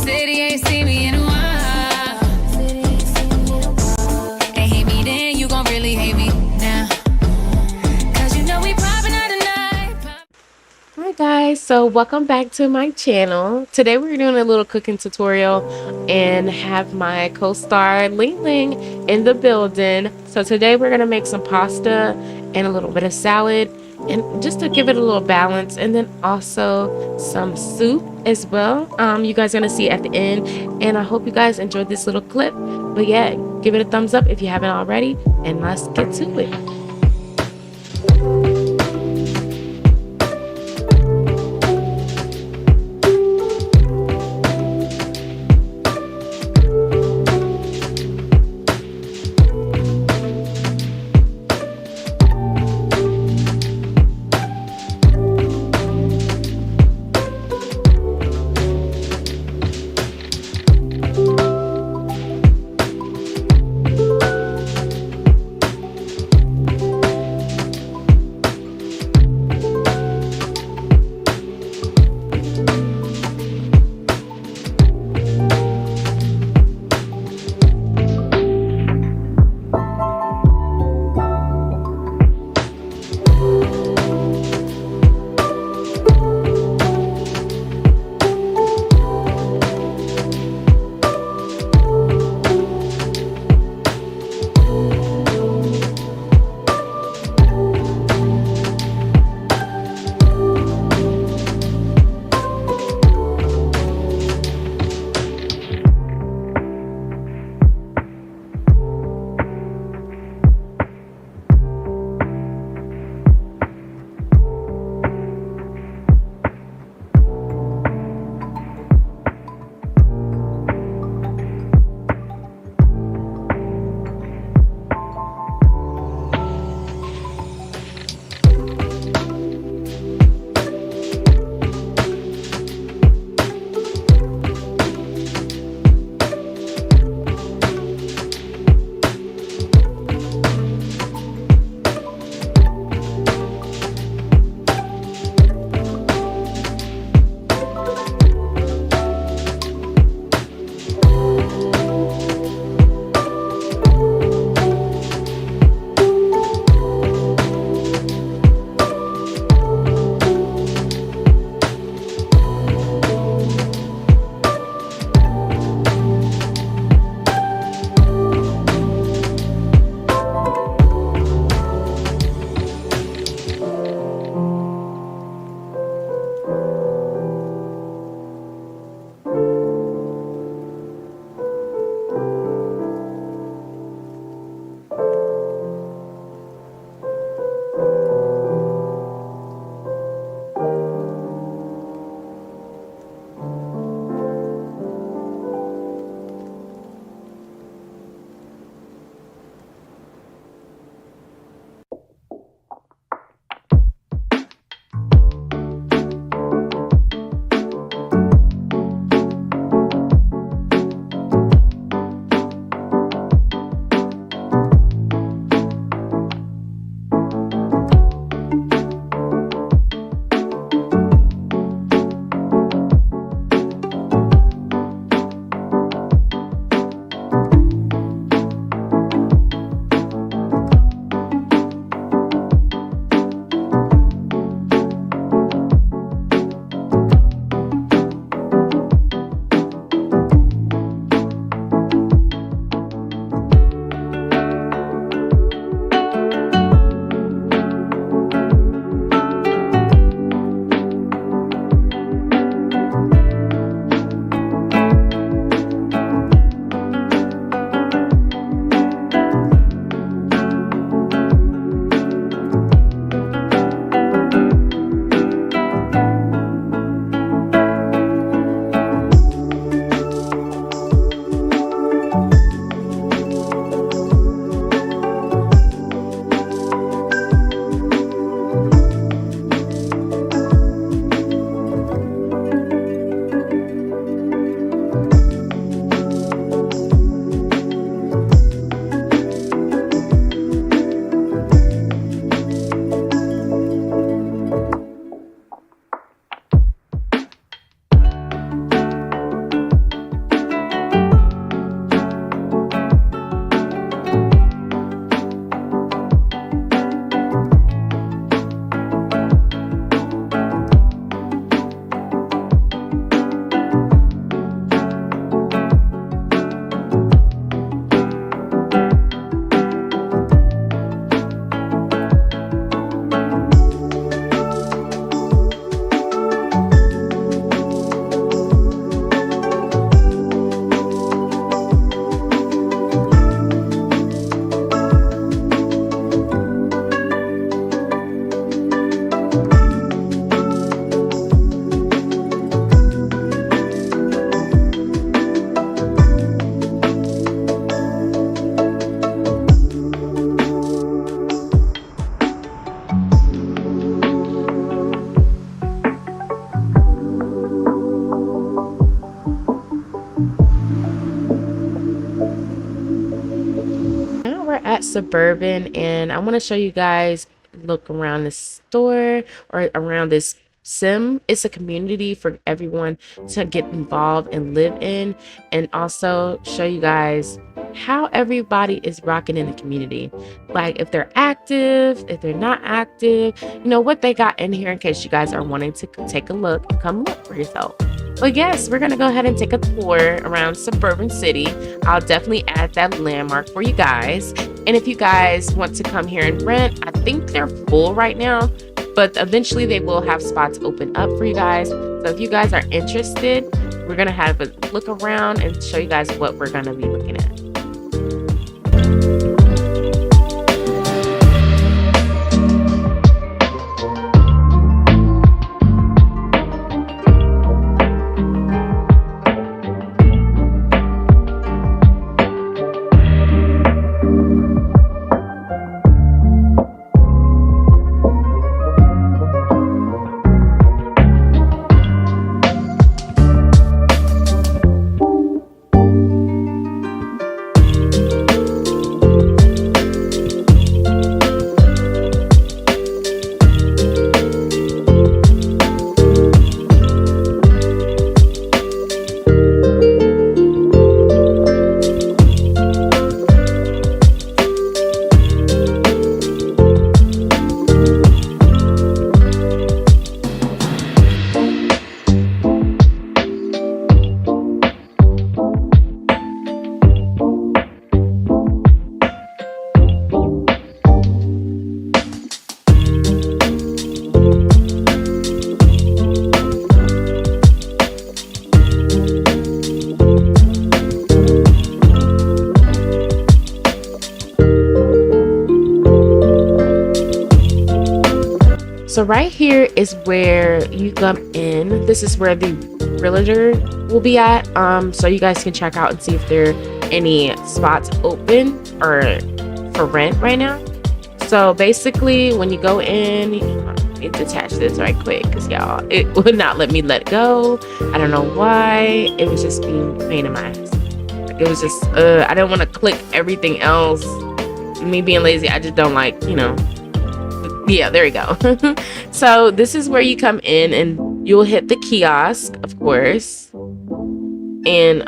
City ain't seen me in a while. They hate me then, you gon' really hate me now. Cause you know we poppin' out tonight. Hi guys, so welcome back to my channel. Today we're doing a little cooking tutorial and have my co-star Ling Ling in the building. So today we're gonna make some pasta and a little bit of salad, and just to give it a little balance, and then also some soup as well. You guys are gonna see at the end, and I hope you guys enjoyed this little clip. But yeah, give it a thumbs up if you haven't already, and let's get to it. Suburban, and I want to show you guys look around this store or around this sim. It's a community for everyone to get involved and live in, and also show you guys how everybody is rocking in the community, like if they're active, if they're not active, what they got in here, in case you guys are wanting to take a look and come look for yourself. But yes, we're gonna go ahead and take a tour around Suburban City. I'll definitely add that landmark for you guys. And if you guys want to come here and rent, I think they're full right now, but eventually they will have spots open up for you guys. So if you guys are interested, we're gonna have a look around and show you guys what we're gonna be looking at. So right here is where you come in. This is where the realtor will be at. So you guys can check out and see if there are any spots open or for rent right now. So basically, when you go in, let me detach this right quick because y'all, it would not let me let go. I don't know why. It was just being a pain in my ass. Like, it was just, I didn't want to click everything else. Me being lazy, I just don't like, yeah, there we go. So this is where you come in and you'll hit the kiosk, of course. And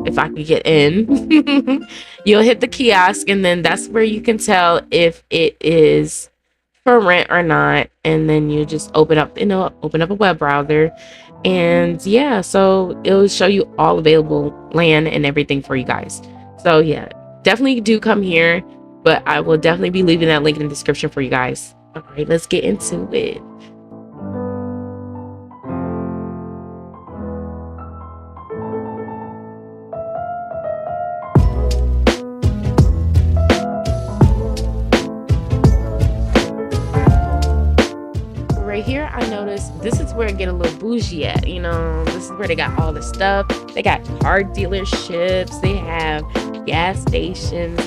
if I could get in, you'll hit the kiosk, and then that's where you can tell if it is for rent or not. And then you just open up a web browser, and yeah, so it'll show you all available land and everything for you guys. So yeah, definitely do come here, but I will definitely be leaving that link in the description for you guys. All right, let's get into it. Right here, I noticed this is where it get a little bougie at. This is where they got all the stuff. They got car dealerships. They have gas stations,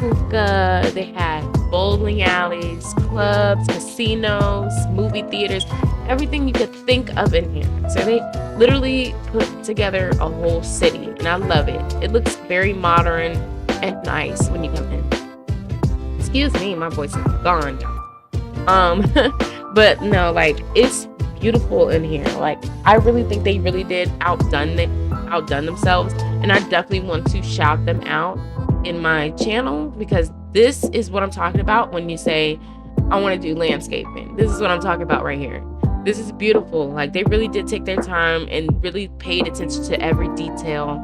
hookah. They have bowling alleys, clubs, casinos, movie theaters, everything you could think of in here. So they literally put together a whole city, and I love it. It looks very modern and nice when you come in. Excuse me, my voice is gone, y'all. But no, like, it's beautiful in here. Like, I really think they really did outdone themselves, and I definitely want to shout them out in my channel, because this is what I'm talking about when you say I want to do landscaping. This is what I'm talking about right here. This is beautiful. Like, they really did take their time and really paid attention to every detail.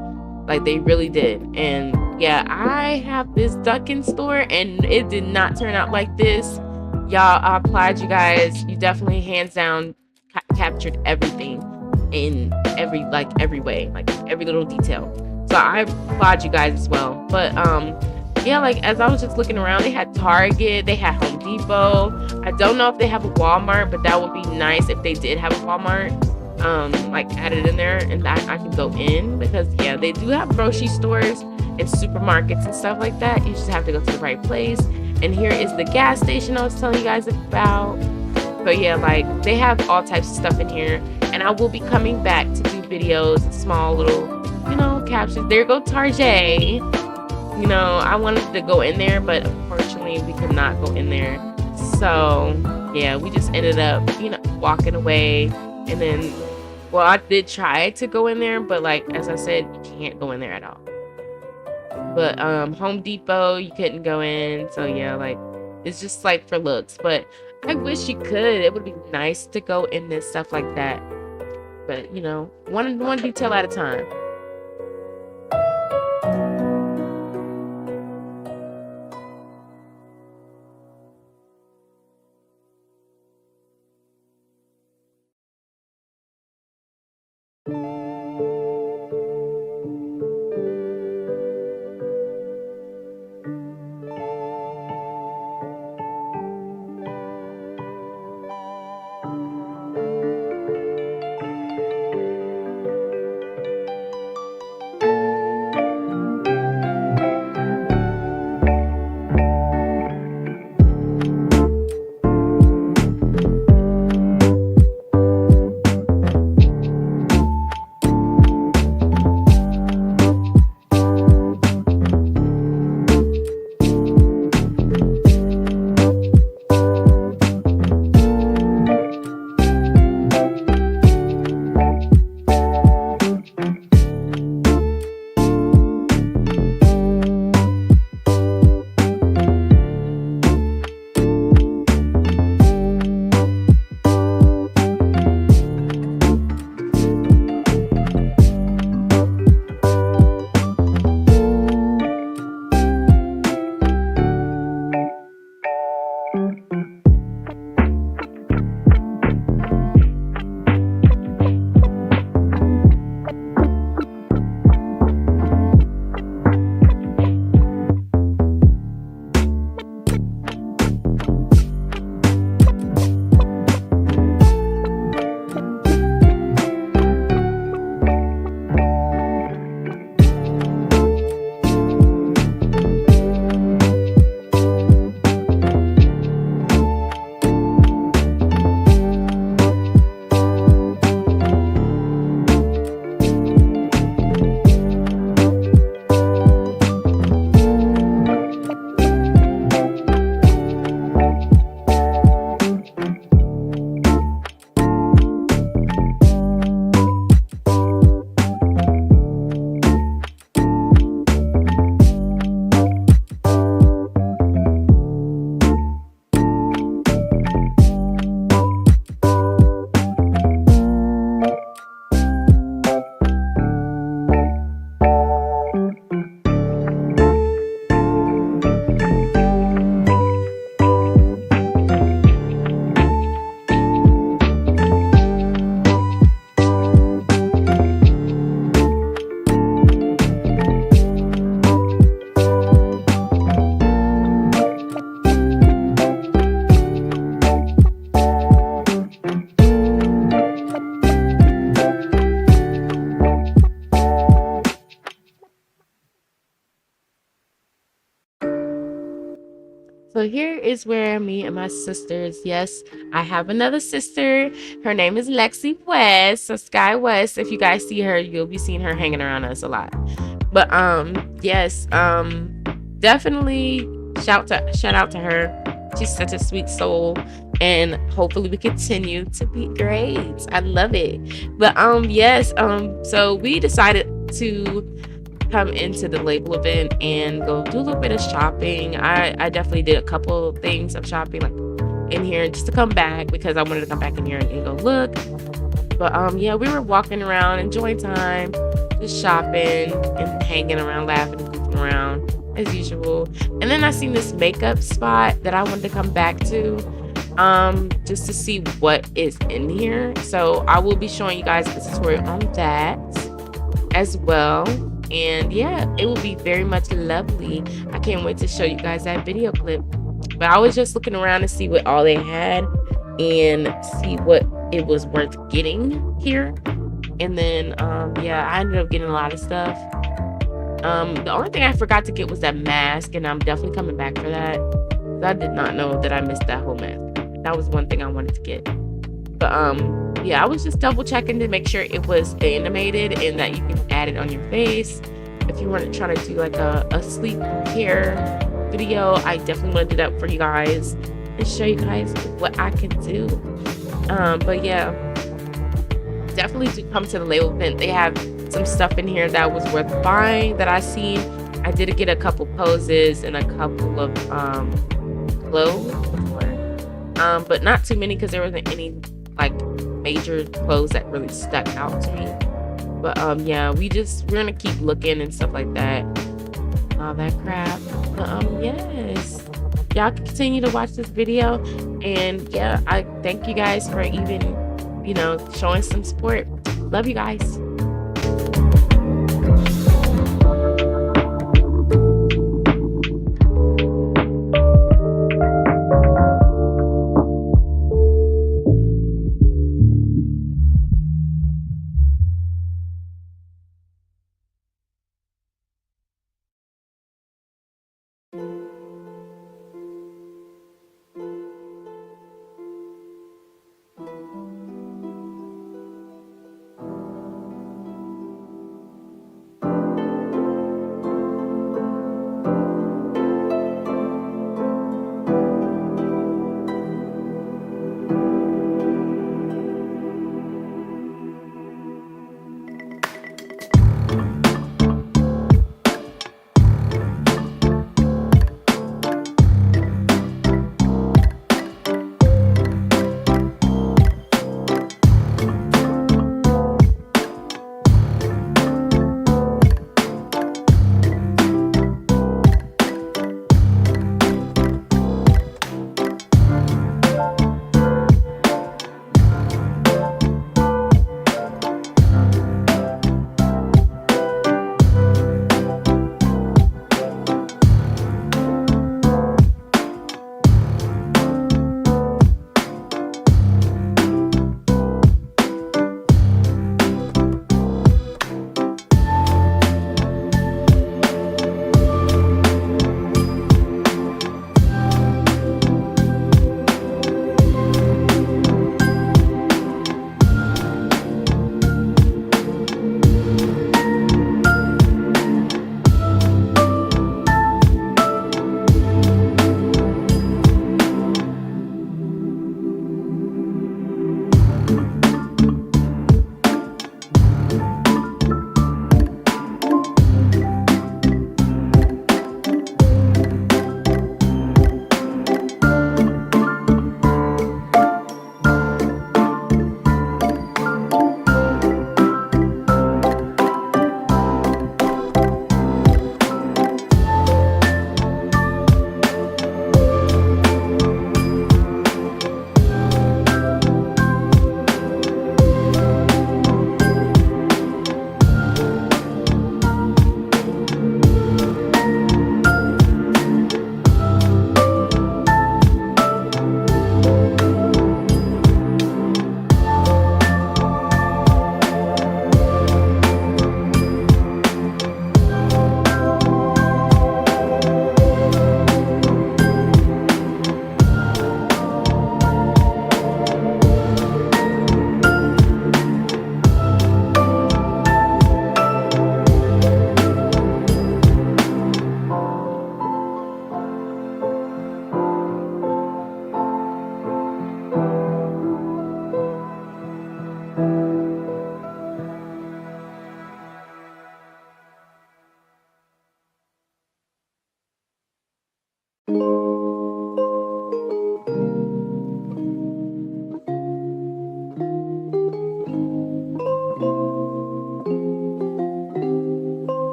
Like, they really did. And yeah, I have this Dunkin' store, and it did not turn out like this. Y'all, I applaud you guys. You definitely hands down captured everything in every way, like every little detail. So I applaud you guys as well. But yeah, like, as I was just looking around, they had Target, they had Home Depot. I don't know if they have a Walmart, but that would be nice if they did have a Walmart, like, added in there, and I can go in, because yeah, they do have grocery stores and supermarkets and stuff like that. You just have to go to the right place. And here is the gas station I was telling you guys about. So yeah, like, they have all types of stuff in here, and I will be coming back to do videos, small little, captions. There go Tarjay. You know, I wanted to go in there, but unfortunately we could not go in there. So yeah, we just ended up, you know, walking away. And then, well, I did try to go in there, but like as I said, you can't go in there at all. But Home Depot, you couldn't go in. So yeah, like it's just like for looks. But I wish you could. It would be nice to go in this stuff like that. But you know, one detail at a time. So here is where me and my sisters, yes, I have another sister. Her name is Lexi West, so Sky West. If you guys see her, you'll be seeing her hanging around us a lot. But yes, definitely shout out to her. She's such a sweet soul, and hopefully we continue to be great. I love it. But yes, so we decided to come into the label event and go do a little bit of shopping. I definitely did a couple things of shopping like in here just to come back because I wanted to come back in here and go look. But yeah, we were walking around, enjoying time, just shopping and hanging around, laughing and goofing around as usual. And then I seen this makeup spot that I wanted to come back to just to see what is in here. So I will be showing you guys a tutorial on that as well. And yeah, it will be very much lovely. I can't wait to show you guys that video clip. But I was just looking around to see what all they had and see what it was worth getting here. And then yeah, I ended up getting a lot of stuff. The only thing I forgot to get was that mask, and I'm definitely coming back for that. I did not know that I missed that whole mask. That was one thing I wanted to get. But yeah, I was just double checking to make sure it was animated and that you can add it on your face. if you want to try to do like a sleep care video, I definitely want to do that for you guys and show you guys what I can do. But yeah, definitely do come to the label event. They have some stuff in here that was worth buying that I seen. I did get a couple poses and a couple of clothes, but not too many because there wasn't any like major clothes that really stuck out to me. But yeah, we're gonna keep looking and stuff like that, all that crap. But yes, y'all can continue to watch this video, and yeah, I thank you guys for even, you know, showing some support. Love you guys.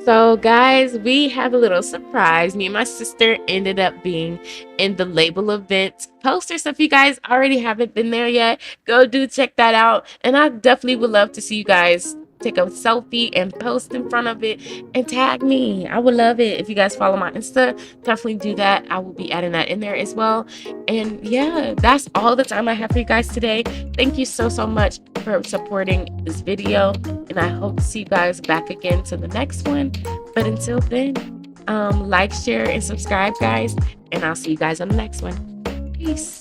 So, guys, we have a little surprise. Me and my sister ended up being in the label event poster. So, if you guys already haven't been there yet, go do check that out. And I definitely would love to see you guys take a selfie and post in front of it and tag me. I would love it. If you guys follow my Insta, definitely do that. I will be adding that in there as well. And yeah, that's all the time I have for you guys today. Thank you so much for supporting this video, and I hope to see you guys back again to the next one. But until then, like, share, and subscribe, guys, and I'll see you guys on the next one. Peace.